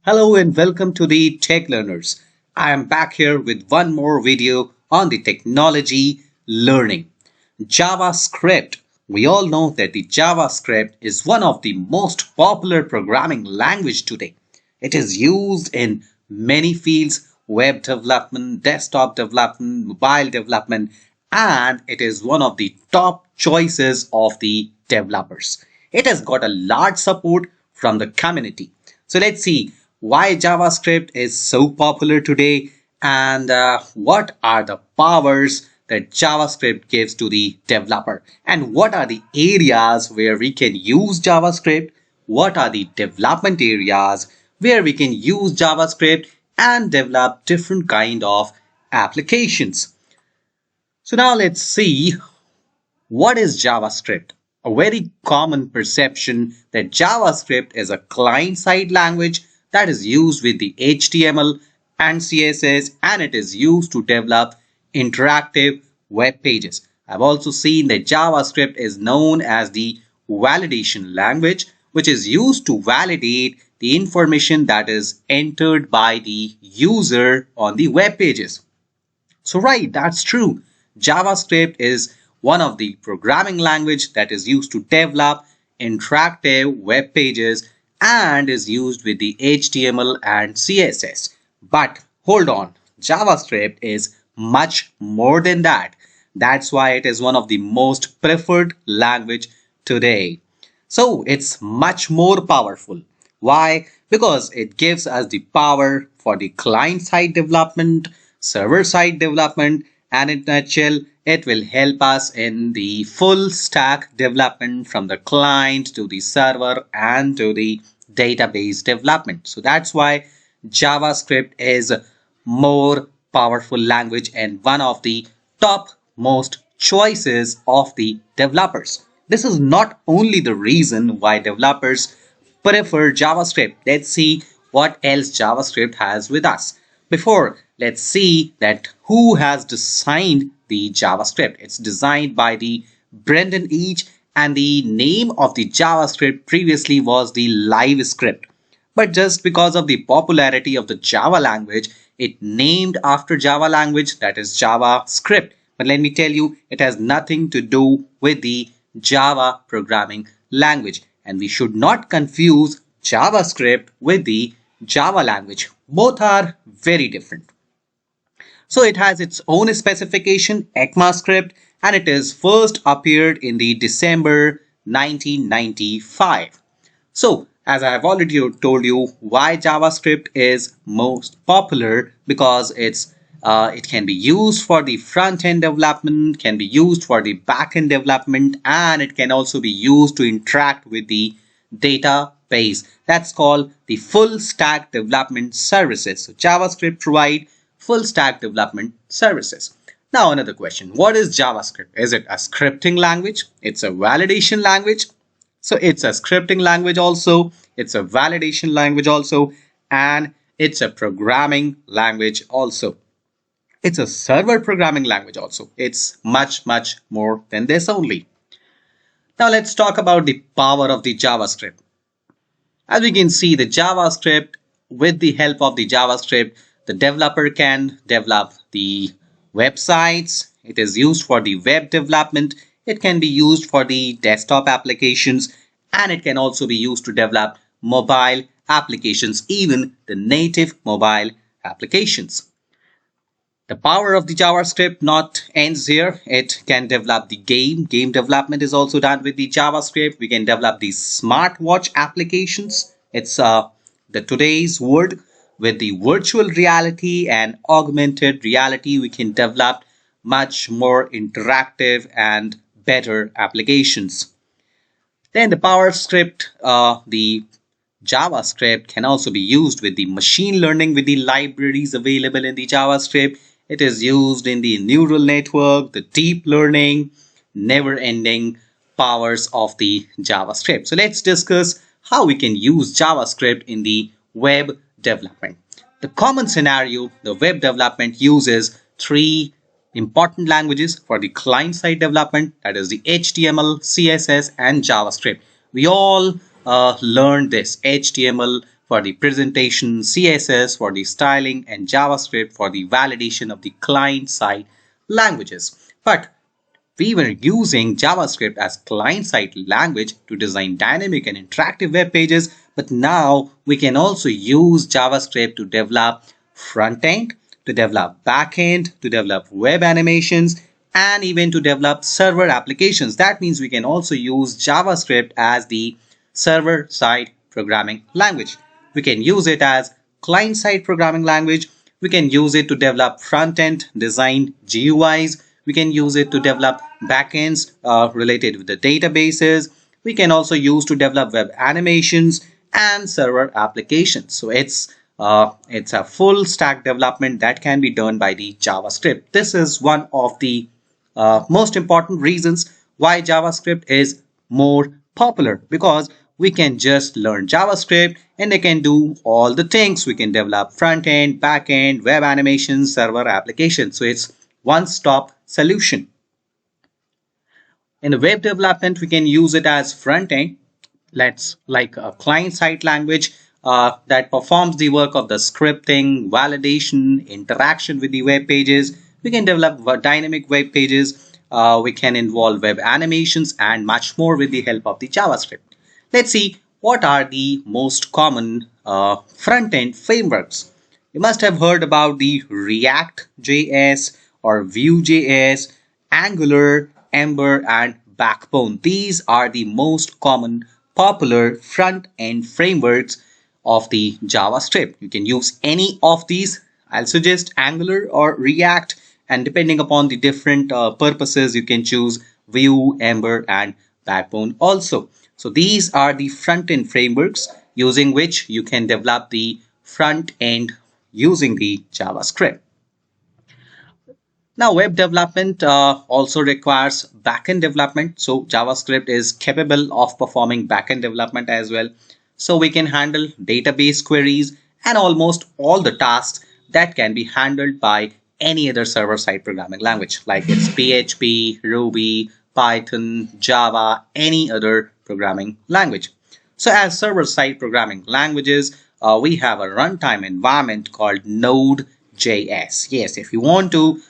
Hello and welcome to the Tech Learners. I am back here with one more video on the technology learning. JavaScript. We all know that the JavaScript is one of the most popular programming language today. It is used in many fields: web development, desktop development, mobile development, and it is one of the top choices of the developers. It has got a large support from the community. So let's see why JavaScript is so popular today and what are the powers that JavaScript gives to the developer, and what are the areas where we can use JavaScript, what are the development areas where we can use JavaScript and develop different kind of applications. So now let's see, what is JavaScript? A very common perception that JavaScript is a client-side language that is used with the HTML and CSS, and it is used to develop interactive web pages. I've also seen that JavaScript is known as the validation language, which is used to validate the information that is entered by the user on the web pages. So right, that's true. JavaScript is one of the programming language that is used to develop interactive web pages and is used with the HTML and CSS. But hold on, JavaScript is much more than that. That's why it is one of the most preferred language today. So it's much more powerful. Why? Because it gives us the power for the client-side development, server-side development, and in a nutshell, it will help us in the full stack development from the client to the server and to the database development. So that's why JavaScript is more powerful language and one of the top most choices of the developers. This is not only the reason why developers prefer JavaScript. Let's see what else JavaScript has with us. Before, let's see that who has designed the JavaScript. It's designed by the Brendan Eich, and the name of the JavaScript previously was the LiveScript. But just because of the popularity of the Java language, it named after Java language, that is JavaScript. But let me tell you, it has nothing to do with the Java programming language. And we should not confuse JavaScript with the Java language. Both are very different. So it has its own specification, ECMASript, and it is first appeared in the December 1995. So as I have already told you why JavaScript is most popular, because it can be used for the front-end development, can be used for the back-end development, and it can also be used to interact with the database. That's called the full stack development services. So JavaScript provide full stack development services. Now another question, what is JavaScript? Is it a scripting language? It's a validation language. So it's a scripting language also, it's a validation language also, and it's a programming language also. It's a server programming language also. It's much more than this only. Now let's talk about the power of the JavaScript. As we can see, the JavaScript, with the help of the JavaScript, the developer can develop the websites. It is used for the web development. It can be used for the desktop applications, and it can also be used to develop mobile applications, even the native mobile applications. The power of the JavaScript not ends here. It can develop the game. Game development is also done with the JavaScript. We can develop the smartwatch applications. It's the today's word. With the virtual reality and augmented reality, we can develop much more interactive and better applications. Then the the JavaScript can also be used with the machine learning with the libraries available in the JavaScript. It is used in the neural network, the deep learning, never-ending powers of the JavaScript. So let's discuss how we can use JavaScript in the web development. The common scenario, the web development uses three important languages for the client-side development, that is the HTML, CSS, and JavaScript. We all learned this HTML for the presentation, CSS for the styling, and JavaScript for the validation of the client-side languages. But we were using JavaScript as client-side language to design dynamic and interactive web pages, but now we can also use JavaScript to develop front-end, to develop back-end, to develop web animations, and even to develop server applications. That means we can also use JavaScript as the server-side programming language. We can use it as client-side programming language. We can use it to develop front-end design GUIs. We can use it to develop backends related with the databases. We can also use to develop web animations and server applications. So it's a full stack development that can be done by the JavaScript. This is one of the most important reasons why JavaScript is more popular, because we can just learn JavaScript and they can do all the things. We can develop front end, back end, web animations, server applications. So it's one-stop solution. In the web development, we can use it as front end. Let's like a client-side language that performs the work of the scripting, validation, interaction with the web pages. We can develop dynamic web pages. We can involve web animations and much more with the help of the JavaScript. Let's see what are the most common front-end frameworks. You must have heard about the React.js or Vue.js, Angular, Ember, and Backbone. These are the most common popular front-end frameworks of the JavaScript. You can use any of these. I'll suggest Angular or React, and depending upon the different purposes, you can choose Vue, Ember, and Backbone also. So these are the front-end frameworks using which you can develop the front end using the JavaScript. Now, web development also requires backend development. So JavaScript is capable of performing backend development as well. So we can handle database queries and almost all the tasks that can be handled by any other server-side programming language, like it's PHP, Ruby, Python, Java, any other programming language. So as server-side programming languages, we have a runtime environment called Node.js. Yes, if you want to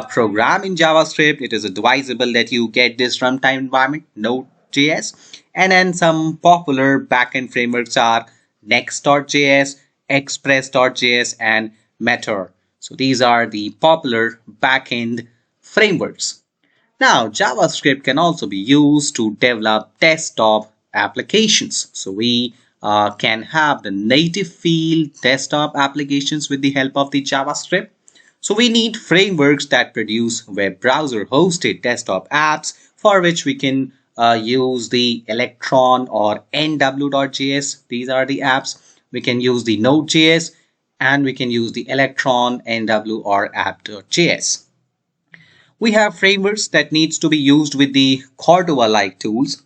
program in JavaScript, it is advisable that you get this runtime environment, Node.js. And then some popular backend frameworks are Next.js, Express.js, and Meteor. So these are the popular backend frameworks. Now, JavaScript can also be used to develop desktop applications. So we can have the native field desktop applications with the help of the JavaScript. So we need frameworks that produce web browser hosted desktop apps, for which we can use the Electron or NW.js. These are the apps. We can use the Node.js and we can use the Electron, NW, or app.js. We have frameworks that needs to be used with the Cordova-like tools.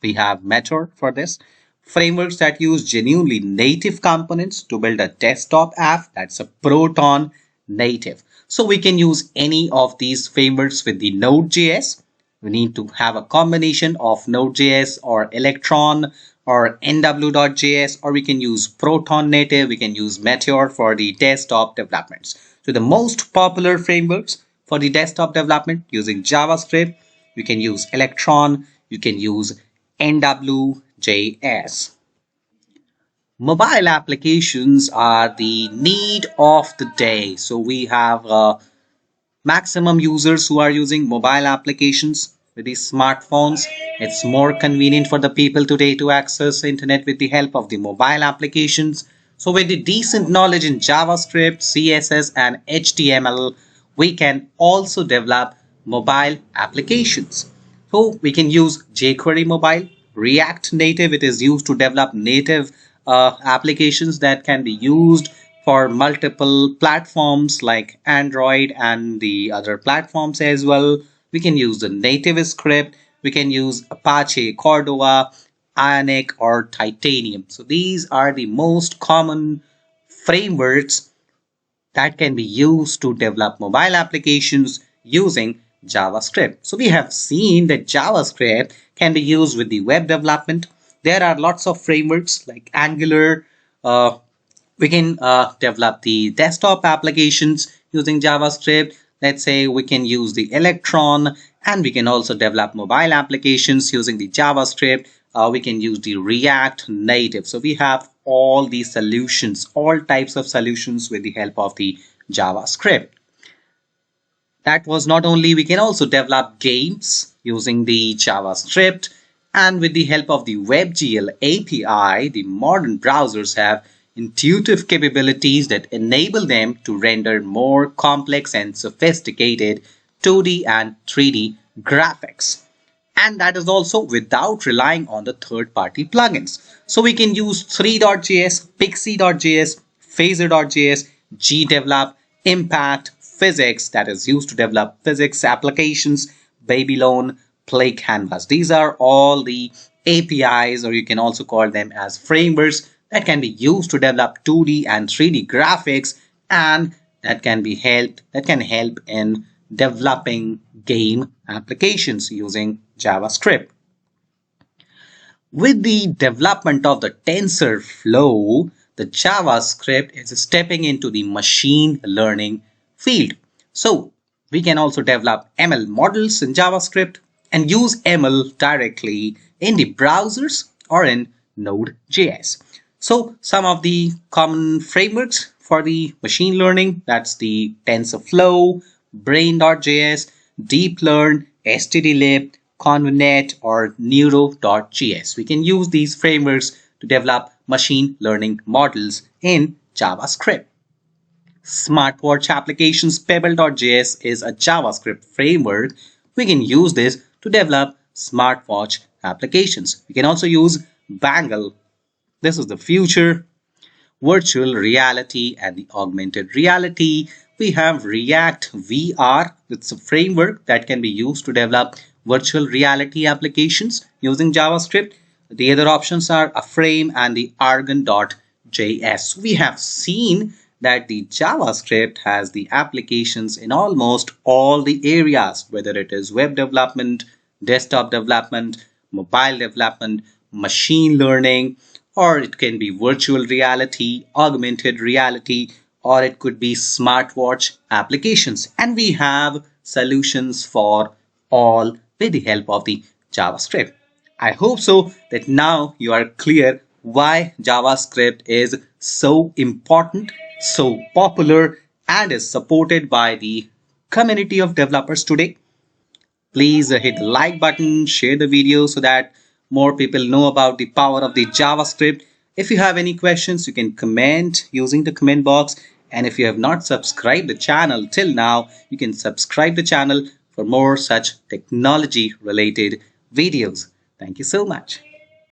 We have Meteor for this. Frameworks that use genuinely native components to build a desktop app, that's a Proton native. So we can use any of these frameworks with the Node.js. We need to have a combination of Node.js or Electron or NW.js, or we can use Proton native, we can use Meteor for the desktop developments. So the most popular frameworks for the desktop development using JavaScript, you can use Electron, you can use NW.js. Mobile applications are the need of the day. So we have maximum users who are using mobile applications with these smartphones. It's more convenient for the people today to access the internet with the help of the mobile applications. So with the decent knowledge in JavaScript, CSS, and HTML, we can also develop mobile applications. So we can use jQuery Mobile, React Native. It is used to develop native applications that can be used for multiple platforms like Android and the other platforms as well. We can use the native script. We can use Apache, Cordova, Ionic, or Titanium. So these are the most common frameworks that can be used to develop mobile applications using JavaScript. So we have seen that JavaScript can be used with the web development. There are lots of frameworks like Angular, uh, we can develop the desktop applications using JavaScript. Let's say we can use the Electron, and we can also develop mobile applications using the JavaScript. We can use the React Native. So we have all these solutions, all types of solutions with the help of the JavaScript. That was not only, we can also develop games using the JavaScript, and with the help of the WebGL API, the modern browsers have intuitive capabilities that enable them to render more complex and sophisticated 2D and 3D graphics. And that is also without relying on the third-party plugins. So we can use 3.js, Pixie.js, Phaser.js, gdevelop, Impact, Physics, that is used to develop physics applications, Babylon, Play Canvas. These are all the APIs, or you can also call them as frameworks, that can be used to develop 2D and 3D graphics, and that can help in developing game applications using JavaScript. With the development of the TensorFlow, the JavaScript is stepping into the machine learning field. So we can also develop ML models in JavaScript and use ML directly in the browsers or in Node.js. So some of the common frameworks for the machine learning, that's the TensorFlow, Brain.js, DeepLearn, stdlib, Convnet, or Neuro.js. We can use these frameworks to develop machine learning models in JavaScript. Smartwatch applications, Pebble.js is a JavaScript framework. We can use this to develop smartwatch applications. We can also use Bangle. This is the future. Virtual reality and the augmented reality. We have React VR. It's a framework that can be used to develop virtual reality applications using JavaScript. The other options are a frame and the Argon.js. We have seen that the JavaScript has the applications in almost all the areas, whether it is web development, desktop development, mobile development, machine learning, or it can be virtual reality, augmented reality, or it could be smartwatch applications. And we have solutions for all with the help of the JavaScript. I hope so that now you are clear why JavaScript is so important, so popular, and is supported by the community of developers today. Please hit the like button, share the video so that more people know about the power of the JavaScript. If you have any questions, you can comment using the comment box. And if you have not subscribed the channel till now, you can subscribe the channel for more such technology related videos. Thank you so much.